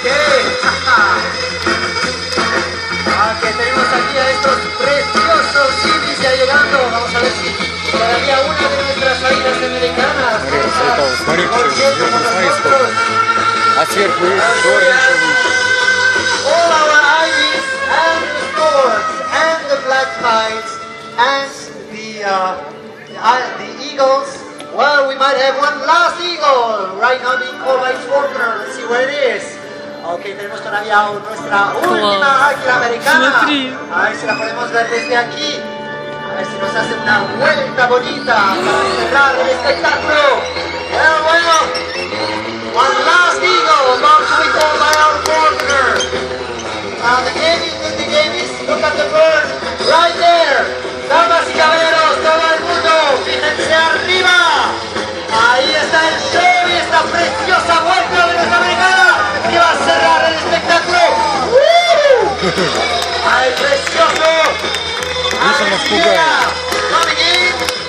Ok, tenemos aquí a estos preciosos civis ya llegando. Vamos a ver si todavía una de nuestras águilas americanas. Смотри, Por cierto, con nosotros. А сверху есть черный еще выше. All our ibis and the storks and the black kites and the eagles. Well, we might have one last eagle right now being called by its owner. Let's see where it is. Ok, tenemos todavía nuestra última águila americana. A ver si la podemos ver desde aquí. A ver si nos hace una vuelta bonita para cerrar el espectáculo. Bueno. One last eagle about to be called by our partner. The game is, look at the bird right there. Damas y caballeros, todo el mundo, fíjense arriba. Ahí está el show y esta preciosa vuelta de nuestra americana que va a cerrar el espectáculo. ¡Ay, precioso! Eso nos juega. Coming in.